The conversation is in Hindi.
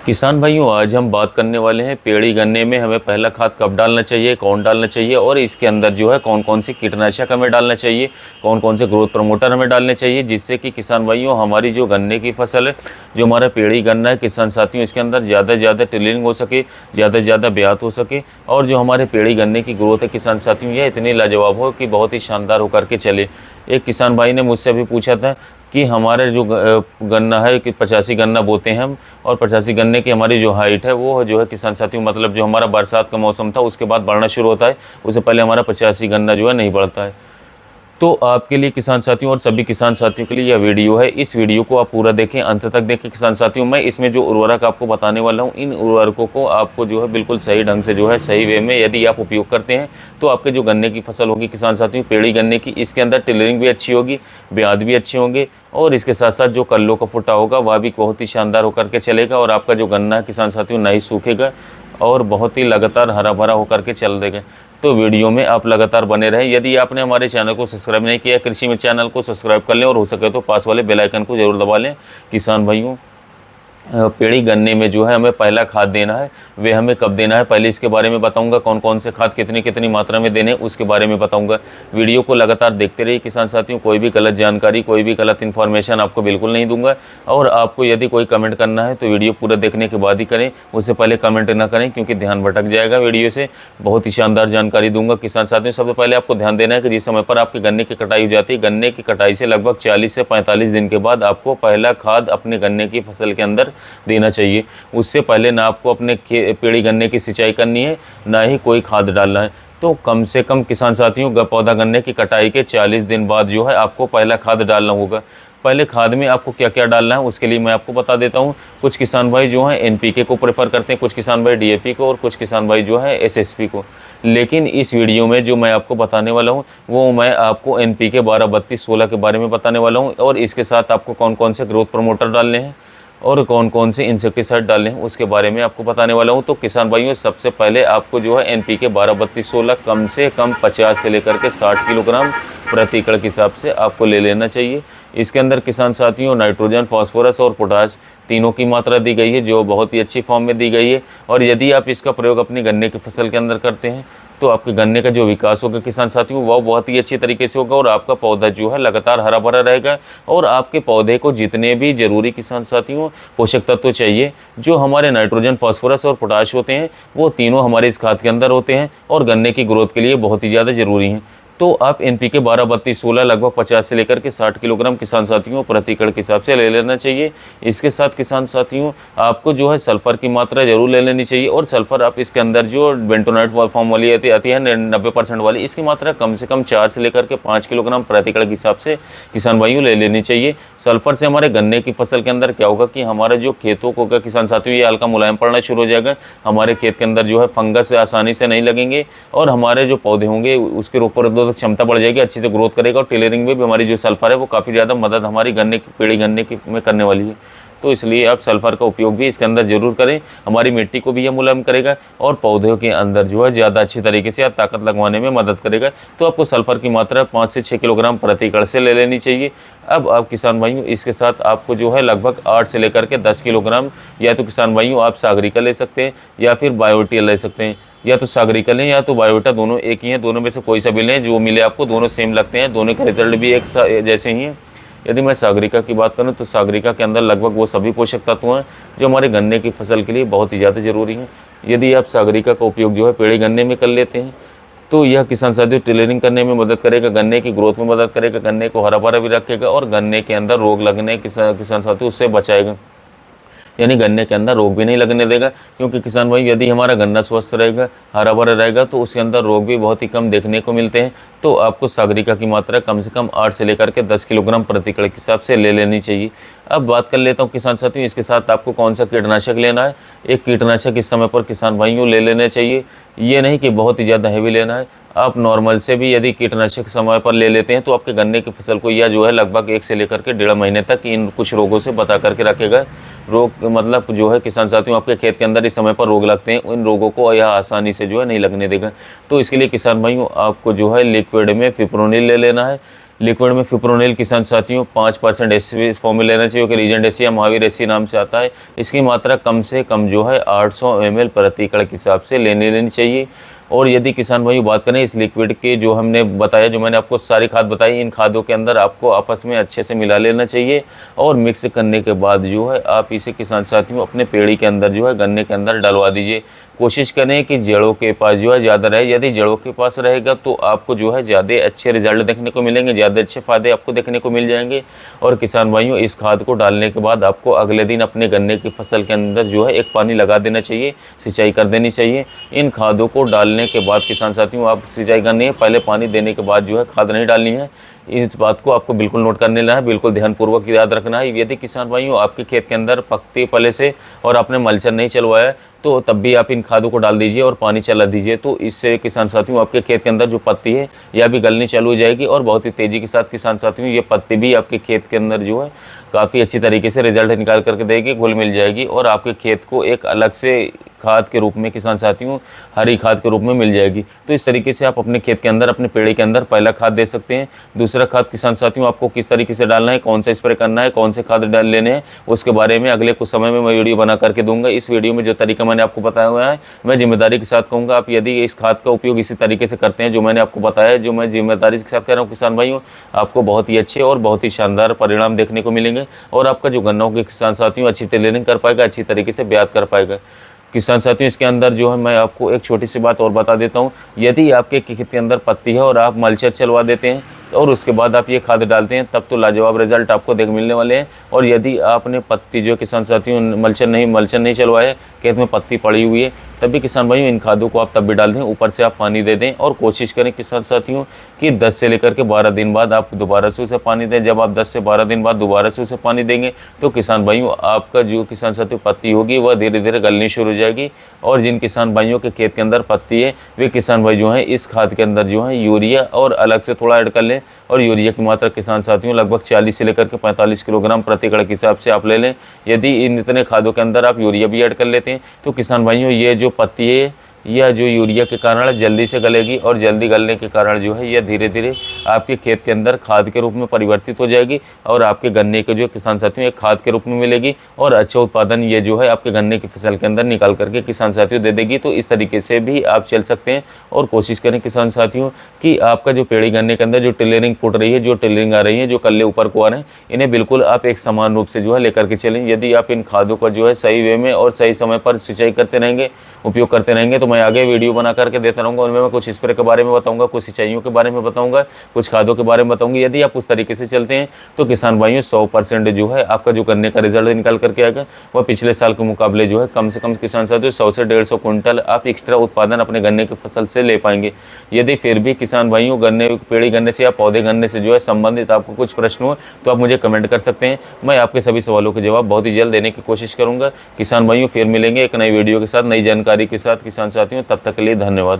किसान भाइयों, आज हम बात करने वाले हैं पेड़ी गन्ने में हमें पहला खाद कब डालना चाहिए, कौन डालना चाहिए और इसके अंदर जो है कौन कौन सी कीटनाशक हमें डालना चाहिए, कौन कौन से ग्रोथ प्रमोटर हमें डालने चाहिए, जिससे कि किसान भाइयों हमारी जो गन्ने की फसल है, जो हमारा पेड़ी गन्ना है किसान साथियों, इसके अंदर ज़्यादा से ज़्यादा टिलिंग हो सके, ज़्यादा से ज़्यादा ब्यात हो सके और जो हमारे पेड़ी गन्ने की ग्रोथ है किसान साथियों, यह इतनी लाजवाब हो कि बहुत ही शानदार होकर के चले। एक किसान भाई ने मुझसे अभी पूछा था कि हमारे जो गन्ना है कि 85 गन्ना बोते हैं हम, और 85 गन्ने की हमारी जो हाइट है वो जो है किसान साथियों, मतलब जो हमारा बरसात का मौसम था उसके बाद बढ़ना शुरू होता है, उससे पहले हमारा 85 गन्ना जो है नहीं बढ़ता है। तो आपके लिए किसान साथियों और सभी किसान साथियों के लिए यह वीडियो है। इस वीडियो को आप पूरा देखें, अंत तक देखें किसान साथियों। मैं इसमें जो उर्वरक आपको बताने वाला हूं, इन उर्वरकों को आपको जो है बिल्कुल सही ढंग से जो है सही वे में यदि आप उपयोग करते हैं तो आपके जो गन्ने की फसल होगी किसान साथियों, पेड़ी गन्ने की, इसके अंदर टिलरिंग भी अच्छी होगी, ब्याज भी अच्छे होंगे और इसके साथ साथ जो कल्लों का फुटा होगा वह भी बहुत ही शानदार होकर के चलेगा और आपका जो गन्ना है किसान साथियों नहीं सूखेगा और बहुत ही लगातार हरा भरा होकर के चल देगा। तो वीडियो में आप लगातार बने रहें। यदि आपने हमारे चैनल को सब्सक्राइब नहीं किया, कृषि में चैनल को सब्सक्राइब कर लें और हो सके तो पास वाले बेल आइकन को जरूर दबा लें। किसान भाइयों, पेड़ी गन्ने में जो है हमें पहला खाद देना है, वे हमें कब देना है पहले इसके बारे में बताऊंगा। कौन कौन से खाद कितनी कितनी मात्रा में देने उसके बारे में बताऊंगा। वीडियो को लगातार देखते रहिए किसान साथियों। कोई भी गलत जानकारी, कोई भी गलत इन्फॉर्मेशन आपको बिल्कुल नहीं दूंगा। और आपको यदि कोई कमेंट करना है तो वीडियो पूरा देखने के बाद ही करें, उससे पहले कमेंट ना करें क्योंकि ध्यान भटक जाएगा वीडियो से। बहुत ही शानदार जानकारी दूंगा किसान साथियों। सबसे पहले आपको ध्यान देना है कि जिस समय पर आपके गन्ने की कटाई हो जाती है, गन्ने की कटाई से लगभग 40 से 45 दिन के बाद आपको पहला खाद अपने गन्ने की फसल के अंदर देना चाहिए। उससे पहले ना आपको अपने पेड़ी गन्ने की सिंचाई करनी है, ना ही कोई खाद डालना है। तो कम से कम किसान साथियों, पौधा गन्ने की कटाई के 40 दिन बाद जो है आपको पहला खाद डालना होगा। पहले खाद में आपको क्या क्या डालना है उसके लिए मैं आपको बता देता हूँ। कुछ किसान भाई जो हैं एनपीके को प्रेफर करते हैं, कुछ किसान भाई डीएपी को और कुछ किसान भाई जो है एसएसपी को। लेकिन इस वीडियो में जो मैं आपको बताने वाला हूँ वो मैं आपको एनपीके 12-32-16 के बारे में बताने वाला हूँ और इसके साथ आपको कौन कौन से ग्रोथ प्रमोटर डालने हैं और कौन कौन से इंसेक्टिसाइड डालने हैं उसके बारे में आपको बताने वाला हूं। तो किसान भाइयों, सबसे पहले आपको जो है एनपीके 12-32-16 कम से कम 50 से लेकर के 60 किलोग्राम प्रति एकड़ के हिसाब से आपको ले लेना चाहिए। इसके अंदर किसान साथियों नाइट्रोजन, फास्फोरस और पोटाश तीनों की मात्रा दी गई है जो बहुत ही अच्छी फॉर्म में दी गई है। और यदि आप इसका प्रयोग अपनी गन्ने की फसल के अंदर करते हैं तो आपके गन्ने का जो विकास होगा किसान साथियों वह बहुत ही अच्छी तरीके से होगा और आपका पौधा जो है लगातार हरा भरा रहेगा। और आपके पौधे को जितने भी जरूरी किसान साथियों पोषक तत्व चाहिए, जो हमारे नाइट्रोजन, फास्फोरस और पोटाश होते हैं, वो तीनों हमारे इस खाद के अंदर होते हैं और गन्ने की ग्रोथ के लिए बहुत ही ज़्यादा ज़रूरी हैं। तो आप एनपीके 12-32-16 लगभग 50 से लेकर के 60 किलोग्राम किसान साथियों प्रति एकड़ के हिसाब से ले लेना चाहिए। इसके साथ किसान साथियों आपको जो है सल्फर की मात्रा जरूर ले लेनी चाहिए और सल्फर आप इसके अंदर जो बेंटोनाइट फॉर्म वाली आती है 90% वाली, इसकी मात्रा कम से कम 4 से लेकर के 5 किलोग्राम प्रति एकड़ के हिसाब से किसान भाइयों ले लेनी चाहिए। सल्फर से हमारे गन्ने की फसल के अंदर क्या होगा कि हमारा जो खेतों को होगा किसान साथियों ये हल्का मुलायम पड़ना शुरू हो जाएगा। हमारे खेत के अंदर जो है फंगस आसानी से नहीं लगेंगे और हमारे जो पौधे होंगे उसके ऊपर क्षमता बढ़ जाएगी, अच्छी से ग्रोथ करेगा। और टेलरिंग में भी हमारी जो सल्फर है वो काफ़ी ज़्यादा मदद हमारी गन्ने की पेड़ी गन्ने की में करने वाली है। तो इसलिए आप सल्फर का उपयोग भी इसके अंदर जरूर करें। हमारी मिट्टी को भी यह मुलायम करेगा और पौधों के अंदर जो है ज़्यादा अच्छी तरीके से ताकत लगवाने में मदद करेगा। तो आपको सल्फर की मात्रा 5 से 6 किलोग्राम प्रति एकड़ से ले लेनी चाहिए। अब आप किसान भाइयों इसके साथ आपको जो है लगभग 8 से लेकर के 10 किलोग्राम, या तो किसान भाइयों आप सागरिका ले सकते हैं या फिर बायोटिया ले सकते हैं। या तो सागरिका लें या तो बायोटा, दोनों एक ही हैं। दोनों में से कोई सा भी लें, जो मिले आपको दोनों सेम लगते हैं, दोनों का रिजल्ट भी एक जैसे ही हैं। यदि मैं सागरिका की बात करूं तो सागरिका के अंदर लगभग वो सभी पोषक तत्व हैं जो हमारे गन्ने की फसल के लिए बहुत ही ज़्यादा ज़रूरी हैं। यदि आप सागरिका का उपयोग जो है पेड़ी गन्ने में कर लेते हैं तो यह किसान साथियों टिलरिंग करने में मदद करेगा, गन्ने की ग्रोथ में मदद करेगा, गन्ने को हरा भरा भी रखेगा और गन्ने के अंदर रोग लगने किसान साथियों उससे बचाएगा। यानी गन्ने के अंदर रोग भी नहीं लगने देगा क्योंकि किसान भाई यदि हमारा गन्ना स्वस्थ रहेगा, हरा भरा रहेगा तो उसके अंदर रोग भी बहुत ही कम देखने को मिलते हैं। तो आपको सागरिका की मात्रा कम से कम 8 से लेकर के 10 किलोग्राम प्रति एकड़ के हिसाब से ले लेनी चाहिए। अब बात कर लेता हूँ किसान साथियों इसके साथ आपको कौन सा कीटनाशक लेना है। एक कीटनाशक इस समय पर किसान भाइयों ले लेने चाहिए, ये नहीं कि बहुत ही ज़्यादा हैवी लेना है। आप नॉर्मल से भी यदि कीटनाशक समय पर ले लेते हैं तो आपके गन्ने की फसल को यह जो है लगभग 1 से लेकर के 1.5 महीने तक इन कुछ रोगों से बचा करके रखेगा। रोग मतलब जो है किसान साथियों आपके खेत के अंदर इस समय पर रोग लगते हैं, उन रोगों को यह आसानी से जो है नहीं लगने देगा। तो इसके लिए किसान भाइयों आपको जो है लिक्विड में फिप्रोनिल ले लेना है। लिक्विड में फिप्रोनिल किसान साथियों 5% इस फॉर्म में लेना चाहिए कि रीजेंट एसी या महावीर एसी नाम से आता है। इसकी मात्रा कम से कम जो है 800 ml प्रति एकड़ के हिसाब से लेनी चाहिए। और यदि किसान भाई बात करें इस लिक्विड के, जो हमने बताया, जो मैंने आपको सारी खाद बताई, इन खादों के अंदर आपको आपस में अच्छे से मिला लेना चाहिए और मिक्स करने के बाद जो है आप इसे किसान साथियों अपने पेड़ी के अंदर जो है गन्ने के अंदर डलवा दीजिए। कोशिश करें कि जड़ों के पास जो है ज़्यादा रहे। यदि जड़ों के पास रहेगा तो आपको जो है ज़्यादा अच्छे रिजल्ट देखने को मिलेंगे, ज़्यादा अच्छे फ़ायदे आपको देखने को मिल जाएंगे। और किसान भाइयों इस खाद को डालने के बाद आपको अगले दिन अपने गन्ने की फसल के अंदर जो है एक पानी लगा देना चाहिए, सिंचाई कर देनी चाहिए। इन खादों को डालने के बाद किसान साथियों आप सिंचाई करनी है, पहले पानी देने के बाद जो है खाद नहीं डालनी है। इस बात को आपको बिल्कुल नोट करने लेना है, बिल्कुल ध्यानपूर्वक याद रखना है। यदि किसान भाइयों आपके खेत के अंदर पकते पले से और आपने मल्चर नहीं चलवाया तो तब भी आप इन खादों को डाल दीजिए और पानी चला दीजिए। तो इससे किसान साथियों आपके खेत के अंदर जो पत्ती है यह भी गलनी चालू हो जाएगी और बहुत ही तेज़ी के साथ किसान साथियों ये पत्ती भी आपके खेत के अंदर जो है काफ़ी अच्छी तरीके से रिजल्ट निकाल करके देगी, घुल मिल जाएगी और आपके खेत को एक अलग से खाद के रूप में किसान साथियों हरी खाद के रूप में मिल जाएगी। तो इस तरीके से आप अपने खेत के अंदर अपने पेड़ के अंदर पहला खाद दे सकते हैं। दूसरा खाद किसान साथियों आपको किस तरीके से डालना है, कौन सा स्प्रे करना है, कौन से खाद डाल लेने हैं, उसके बारे में अगले कुछ समय में मैं वीडियो बना करके दूंगा। इस वीडियो में जो तरीका मैंने आपको बताया हुआ है मैं जिम्मेदारी के साथ कहूँगा, आप यदि इस खाद का उपयोग इसी तरीके से करते हैं जो मैंने आपको बताया, जो मैं जिम्मेदारी के साथ कह रहा हूँ किसान भाइयों, आपको बहुत ही अच्छे और बहुत ही शानदार परिणाम देखने को मिलेंगे और आपका जो गन्नों के किसान साथियों अच्छी टेलरिंग कर पाएगा, अच्छी तरीके से ब्यात कर पाएगा। किसान साथियों इसके अंदर जो है मैं आपको एक छोटी सी बात और बता देता हूँ। यदि आपके खेत के अंदर पत्ती है और आप मल्चर चलवा देते हैं और उसके बाद आप ये खाद डालते हैं तब तो लाजवाब रिजल्ट आपको देख मिलने वाले हैं। और यदि आपने पत्ती जो किसान साथियों मल्चर नहीं चलवाए, खेत में पत्ती पड़ी हुई है, तब भी किसान भाइयों इन खादों को आप तब भी डाल दें, ऊपर से आप पानी दे दें और कोशिश करें किसान साथियों कि 10 से लेकर के 12 दिन बाद आप दोबारा से उसे पानी दें। जब आप 10 से 12 दिन बाद दोबारा से उसे पानी देंगे तो किसान भाइयों आपका जो किसान साथियों पत्ती होगी वह धीरे धीरे गलनी शुरू हो जाएगी। और जिन किसान भाइयों के खेत के अंदर पत्ती है वे किसान भाई जो हैं इस खाद के अंदर जो है यूरिया और अलग से थोड़ा ऐड कर लें। और यूरिया की मात्रा किसान साथियों लगभग 40 से लेकर के 45 किलोग्राम प्रति एकड़ के हिसाब से आप ले लें। यदि इन इतने खादों के अंदर आप यूरिया भी ऐड कर लेते हैं तो किसान भाइयों ये जो पत्ती है यह जो यूरिया के कारण जल्दी से गलेगी और जल्दी गलने के कारण जो है यह धीरे धीरे आपके खेत के अंदर खाद के रूप में परिवर्तित हो जाएगी और आपके गन्ने के जो किसान साथियों एक खाद के रूप में मिलेगी और अच्छा उत्पादन ये जो है आपके गन्ने की फसल के अंदर निकाल करके किसान साथियों दे देगी। तो इस तरीके से भी आप चल सकते हैं और कोशिश करें किसान साथियों कि आपका जो पेड़ी गन्ने के अंदर जो टेलरिंग फुट रही है, जो टेलरिंग आ रही है, जो कल्ले ऊपर को आ रहे हैं, इन्हें बिल्कुल आप एक समान रूप से जो है लेकर के चलें। यदि आप इन खादों का जो है सही वे में और सही समय पर सिंचाई करते रहेंगे, उपयोग करते रहेंगे, तो मैं आगे वीडियो बना करके देता रहूँगा। उनमें मैं कुछ स्प्रे के बारे में बताऊँगा, कुछ सिंचाइयों के बारे में बताऊँगा, कुछ खादों के बारे में बताऊँगी। यदि आप उस तरीके से चलते हैं तो किसान भाइयों 100% जो है आपका जो गन्ने का रिजल्ट निकाल करके आएगा वह पिछले साल के मुकाबले जो है कम से कम किसान साथियों 100 से 150 क्विंटल आप एक्स्ट्रा उत्पादन अपने गन्ने की फसल से ले पाएंगे। यदि फिर भी किसान भाइयों पेड़ी गन्ने से या पौधे गन्ने से जो है संबंधित आपको कुछ प्रश्न हो तो आप मुझे कमेंट कर सकते हैं। मैं आपके सभी सवालों के जवाब बहुत ही जल्द देने की कोशिश करूंगा। किसान भाइयों फिर मिलेंगे एक नई वीडियो के साथ, नई जानकारी के साथ किसान साथियों। तब तक के लिए धन्यवाद।